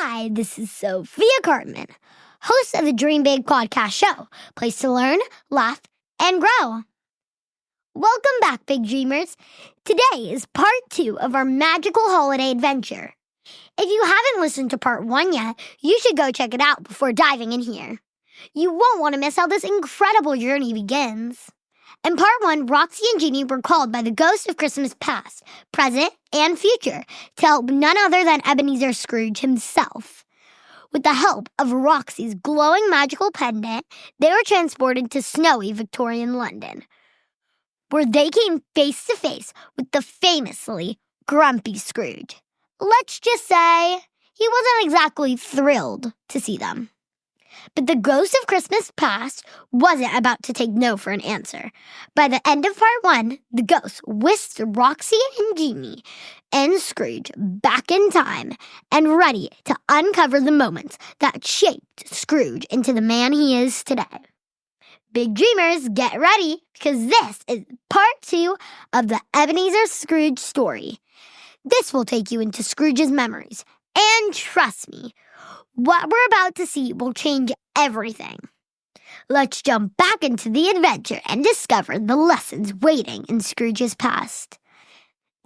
Hi, this is Sophia Cartman, host of the Dream Big podcast show, place to learn, laugh, and grow. Welcome back, Big Dreamers. Today is part 2 of our magical holiday adventure. If you haven't listened to part 1 yet, you should go check it out before diving in here. You won't want to miss how this incredible journey begins. In part 1, Roxy and Ginnie were called by the ghost of Christmas past, present, and future to help none other than Ebenezer Scrooge himself. With the help of Roxy's glowing magical pendant, they were transported to snowy Victorian London, where they came face to face with the famously grumpy Scrooge. Let's just say he wasn't exactly thrilled to see them. But the ghost of Christmas past wasn't about to take no for an answer. By the end of part 1, the ghost whisked Roxy and Ginnie and Scrooge back in time and ready to uncover the moments that shaped Scrooge into the man he is today. Big Dreamers, get ready, because this is part 2 of the Ebenezer Scrooge story. This will take you into Scrooge's memories, and trust me, what we're about to see will change everything. Let's jump back into the adventure and discover the lessons waiting in Scrooge's past.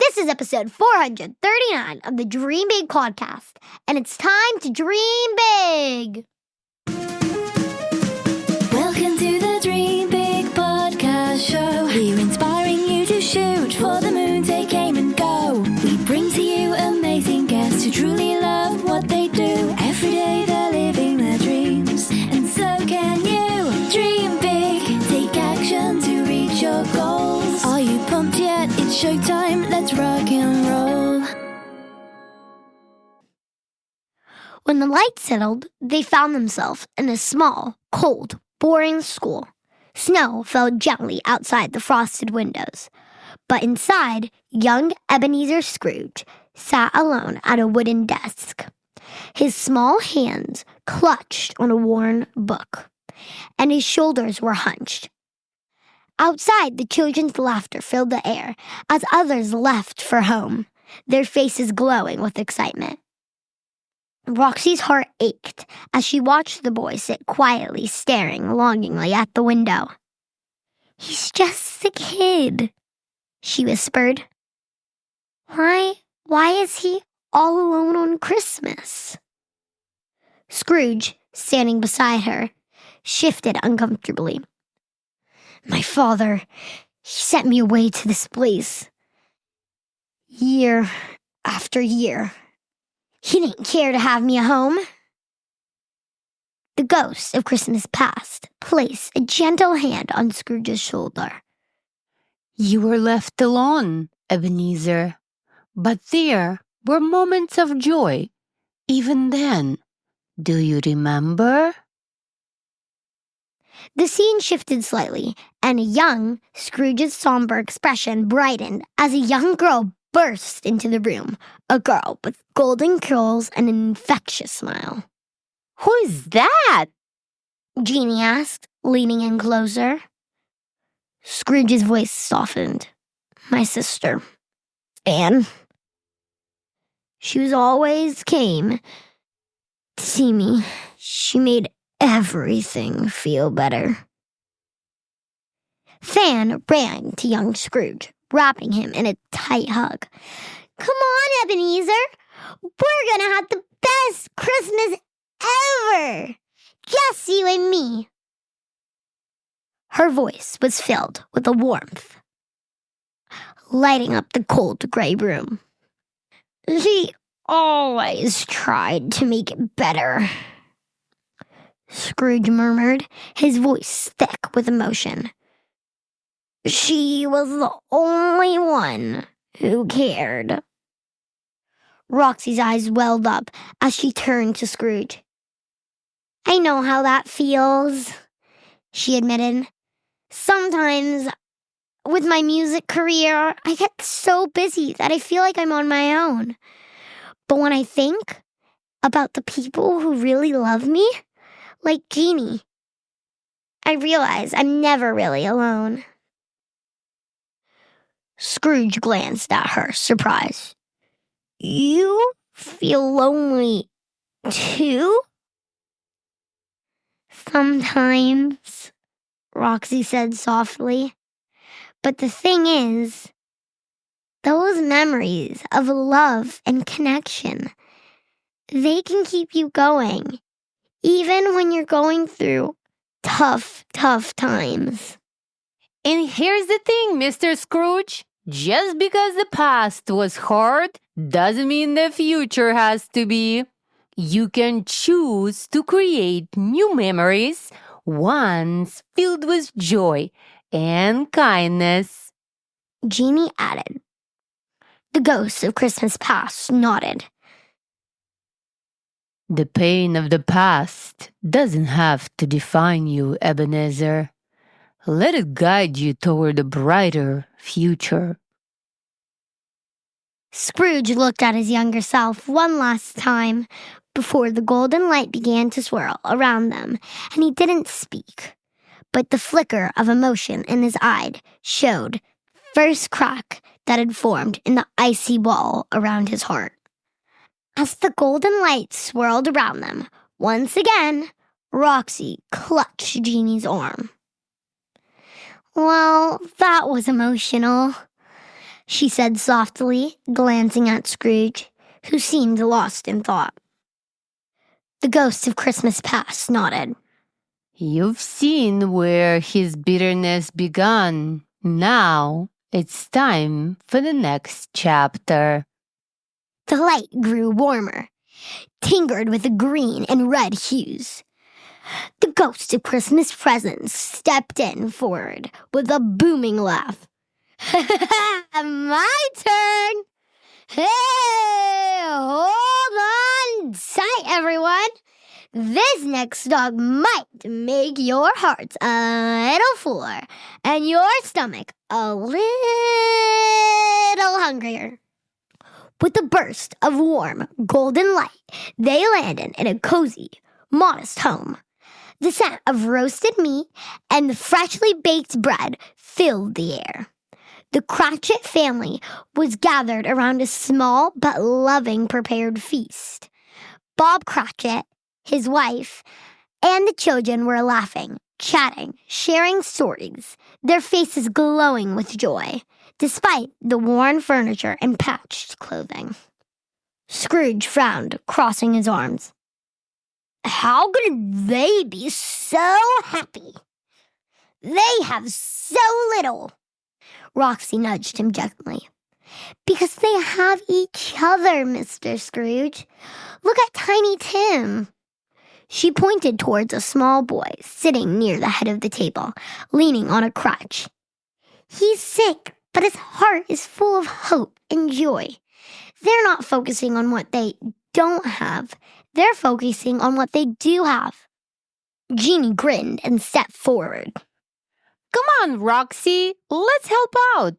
This is episode 439 of the Dream Big podcast, and it's time to dream big. Welcome to the Dream Big podcast show. We're inspiring you to shoot for the moon, take aim and go. We bring to you amazing guests who truly love what they do. Every day they're living their dreams, and so can you. Dream big, take action to reach your goals. Are you pumped yet? It's showtime, let's rock and roll. When the light settled, they found themselves in a small, cold, boring school. Snow fell gently outside the frosted windows, but inside, young Ebenezer Scrooge sat alone at a wooden desk. His small hands clutched on a worn book, and his shoulders were hunched. Outside, the children's laughter filled the air as others left for home, their faces glowing with excitement. Roxy's heart ached as she watched the boy sit quietly staring longingly at the window. "He's just a kid," she whispered. Why is he all alone on Christmas?" Scrooge, standing beside her, shifted uncomfortably. "My father, he sent me away to this place. Year after year. He didn't care to have me at home." The ghost of Christmas past placed a gentle hand on Scrooge's shoulder. "You were left alone, Ebenezer, but there were moments of joy, even then. Do you remember?" The scene shifted slightly, and young Scrooge's somber expression brightened as a young girl burst into the room, a girl with golden curls and an infectious smile. "Who is that?" Ginnie asked, leaning in closer. Scrooge's voice softened. "My sister, Anne. She always came to see me. She made everything feel better." Fan ran to young Scrooge, wrapping him in a tight hug. "Come on, Ebenezer. We're gonna have the best Christmas ever. Just you and me." Her voice was filled with a warmth, lighting up the cold gray room. "She always tried to make it better," Scrooge murmured, his voice thick with emotion. "She was the only one who cared." Roxy's eyes welled up as she turned to Scrooge. "I know how that feels," she admitted. "Sometimes, with my music career, I get so busy that I feel like I'm on my own. But when I think about the people who really love me, like Ginnie, I realize I'm never really alone." Scrooge glanced at her, surprised. "You feel lonely 2? Sometimes, Roxy said softly. But the thing is, those memories of love and connection, they can keep you going, even when you're going through tough times. And here's the thing, Mr. Scrooge. Just because the past was hard doesn't mean the future has to be. You can choose to create new memories, ones filled with joy and kindness. Ginnie added. The ghost of Christmas past nodded. The pain of the past doesn't have to define you, Ebenezer. Let it guide you toward a brighter future. Scrooge looked at his younger self one last time before the golden light began to swirl around them, and he didn't speak. But the flicker of emotion in his eye showed first crack that had formed in the icy wall around his heart. As the golden light swirled around them, once again, Roxy clutched Ginnie's arm. Well, that was emotional, she said softly, glancing at Scrooge, who seemed lost in thought. The ghost of Christmas past nodded. You've seen where his bitterness began. Now it's time for the next chapter. The light grew warmer, tingered with the green and red hues. The ghost of Christmas presents stepped in forward with a booming laugh. My turn! Hey, hold on tight, everyone. This next dog might make your hearts a little fuller and your stomach a little hungrier. With a burst of warm, golden light, they landed in a cozy, modest home. The scent of roasted meat and the freshly baked bread filled the air. The Cratchit family was gathered around a small but loving prepared feast. Bob Cratchit, his wife, and the children were laughing, chatting, sharing stories, their faces glowing with joy, despite the worn furniture and patched clothing. Scrooge frowned, crossing his arms. How could they be so happy? They have so little. Roxy nudged him gently. Because they have each other, Mr. Scrooge. Look at Tiny Tim. She pointed towards a small boy sitting near the head of the table, leaning on a crutch. He's sick, but his heart is full of hope and joy. They're not focusing on what they don't have. They're focusing on what they do have. Ginnie grinned and stepped forward. Come on, Roxy, let's help out.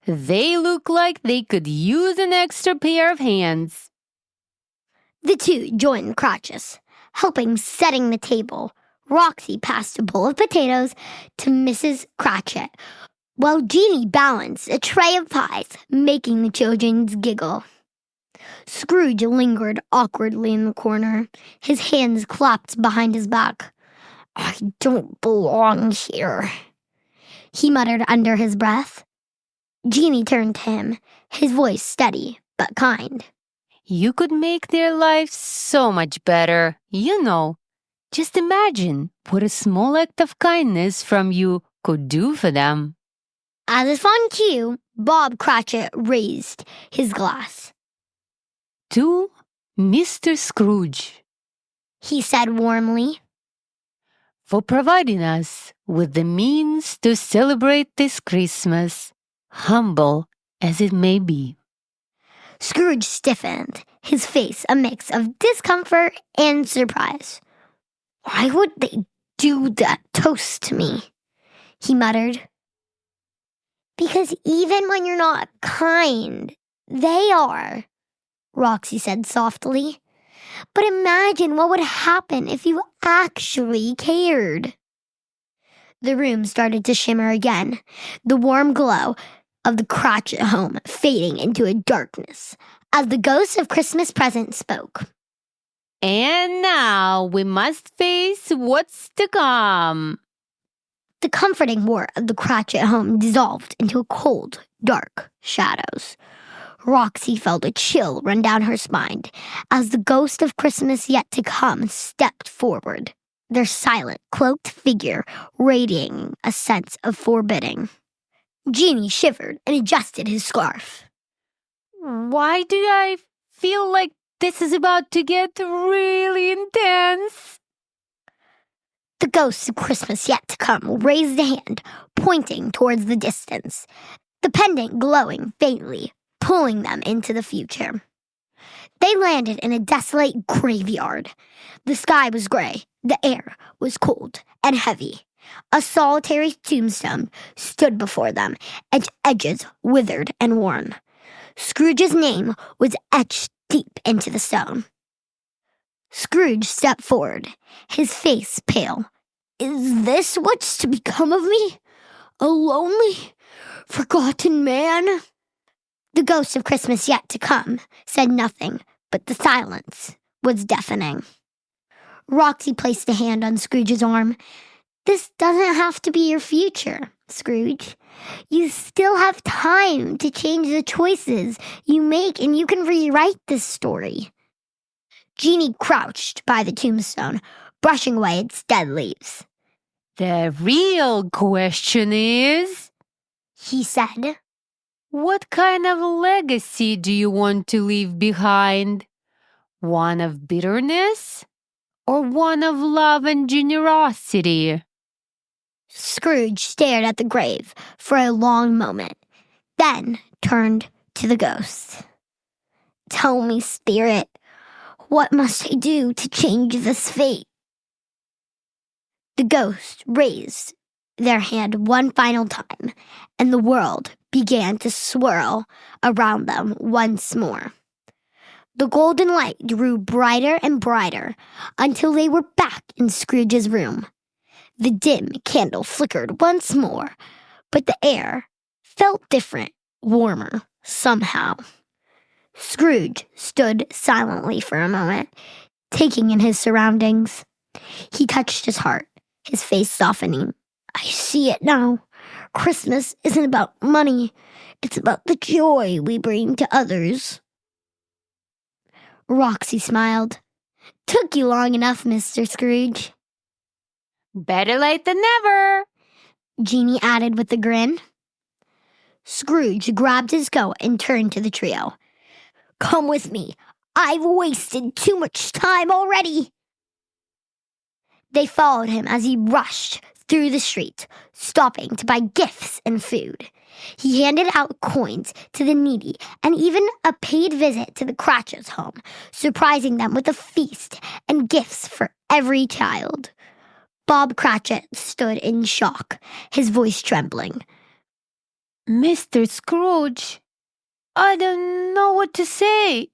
They look like they could use an extra pair of hands. The two joined Cratchit, helping setting the table. Roxy passed a bowl of potatoes to Mrs. Cratchit, while Ginnie balanced a tray of pies, making the children giggle. Scrooge lingered awkwardly in the corner, his hands clapped behind his back. I don't belong here, he muttered under his breath. Ginnie turned to him, his voice steady but kind. You could make their lives so much better, you know. Just imagine what a small act of kindness from you could do for them. As if on cue, Bob Cratchit raised his glass. To Mr. Scrooge, he said warmly, for providing us with the means to celebrate this Christmas, humble as it may be. Scrooge stiffened, his face a mix of discomfort and surprise. Why would they do that toast to me? He muttered. Because even when you're not kind, they are, Roxy said softly. But imagine what would happen if you actually cared. The room started to shimmer again, the warm glow of the Cratchit home fading into a darkness as the ghost of Christmas present spoke. And now we must face what's to come. The comforting warmth of the Cratchit home dissolved into cold, dark shadows. Roxy felt a chill run down her spine as the ghost of Christmas yet to come stepped forward, their silent, cloaked figure radiating a sense of forbidding. Ginnie shivered and adjusted his scarf. Why do I feel like this is about to get really intense? The ghost of Christmas yet to come raised a hand, pointing towards the distance, the pendant glowing faintly, pulling them into the future. They landed in a desolate graveyard. The sky was gray, the air was cold and heavy. A solitary tombstone stood before them, its edges withered and worn. Scrooge's name was etched deep into the stone. Scrooge stepped forward, his face pale. Is this what's to become of me? A lonely, forgotten man? The ghost of Christmas yet to come said nothing, but the silence was deafening. Roxy placed a hand on Scrooge's arm. This doesn't have to be your future, Scrooge. You still have time to change the choices you make, and you can rewrite this story. Ginnie crouched by the tombstone, brushing away its dead leaves. The real question is, He said, what kind of legacy do you want to leave behind? One of bitterness or one of love and generosity? Scrooge stared at the grave for a long moment, then turned to the ghost. Tell me, spirit, what must I do to change this fate? The ghost raised their hand one final time, and the world began to swirl around them once more. The golden light grew brighter and brighter until they were back in Scrooge's room. The dim candle flickered once more, but the air felt different, warmer, somehow. Scrooge stood silently for a moment, taking in his surroundings. He touched his heart, his face softening. I see it now. Christmas isn't about money. It's about the joy we bring to others. Roxy smiled. Took you long enough, Mr. Scrooge. Better late than never, Ginnie added with a grin. Scrooge grabbed his coat and turned to the trio. Come with me. I've wasted too much time already. They followed him as he rushed through the streets, stopping to buy gifts and food. He handed out coins to the needy and even a paid visit to the Cratchit's home, surprising them with a feast and gifts for every child. Bob Cratchit stood in shock, his voice trembling. Mr. Scrooge, I don't know what to say.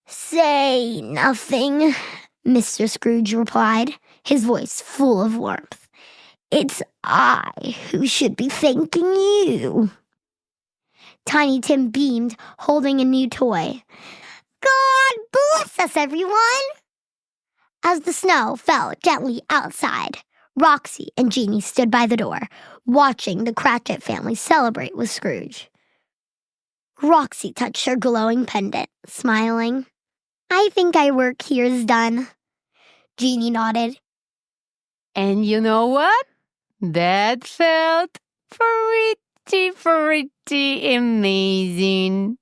Say nothing, Mr. Scrooge replied, his voice full of warmth. It's I who should be thanking you. Tiny Tim beamed, holding a new toy. God bless us, everyone! As the snow fell gently outside, Roxy and Ginnie stood by the door, watching the Cratchit family celebrate with Scrooge. Roxy touched her glowing pendant, smiling. I think our work here is done. Ginnie nodded. And you know what? That felt pretty amazing.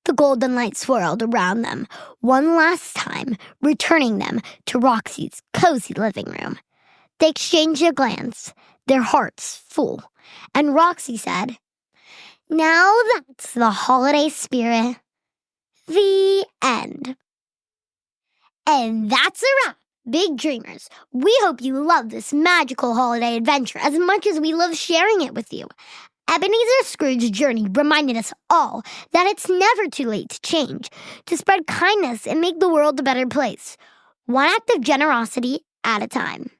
The golden light swirled around them one last time, returning them to Roxy's cozy living room. They exchanged a glance, their hearts full, and Roxy said, Now that's the holiday spirit. The end. And that's a wrap, big dreamers. We hope you love this magical holiday adventure as much as we love sharing it with you. Ebenezer Scrooge's journey reminded us all that it's never too late to change, to spread kindness and make the world a better place, one act of generosity at a time.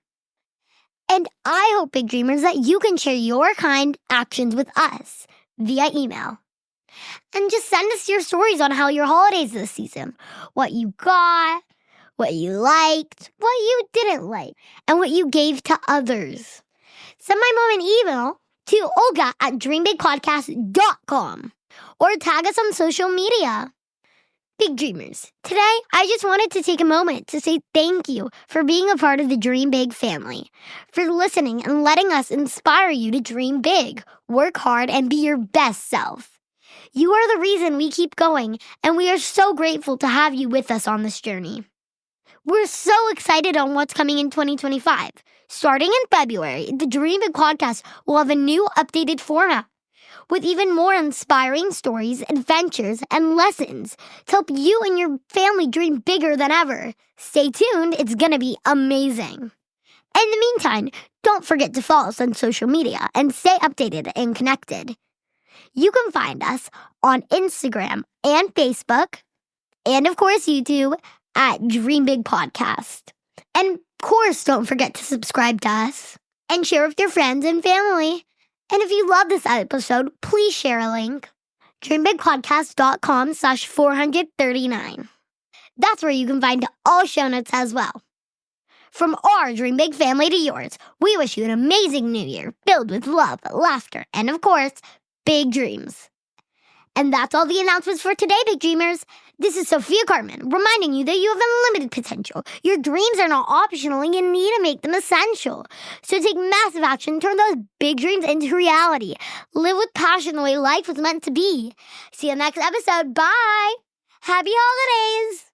And I hope, big dreamers, that you can share your kind actions with us via email. And just send us your stories on how your holidays this season, what you got, what you liked, what you didn't like, and what you gave to others. Send my mom an email to olga@dreambigpodcast.com or tag us on social media. Big Dreamers, today I just wanted to take a moment to say thank you for being a part of the Dream Big family, for listening and letting us inspire you to dream big, work hard, and be your best self. You are the reason we keep going, and we are so grateful to have you with us on this journey. We're so excited on what's coming in 2025. Starting in February, the Dream Big podcast will have a new updated format with even more inspiring stories, adventures, and lessons to help you and your family dream bigger than ever. Stay tuned, it's going to be amazing. In the meantime, don't forget to follow us on social media and stay updated and connected. You can find us on Instagram and Facebook, and of course YouTube, at Dream Big Podcast. And of course, don't forget to subscribe to us and share with your friends and family. And if you love this episode, please share a link. dreambigpodcast.com/439. That's where you can find all show notes as well. From our Dream Big family to yours, we wish you an amazing new year filled with love, laughter, and of course, big dreams. And that's all the announcements for today, Big Dreamers. This is Sophia Cartman, reminding you that you have unlimited potential. Your dreams are not optional, and you need to make them essential. So take massive action, turn those big dreams into reality. Live with passion the way life was meant to be. See you next episode. Bye. Happy holidays.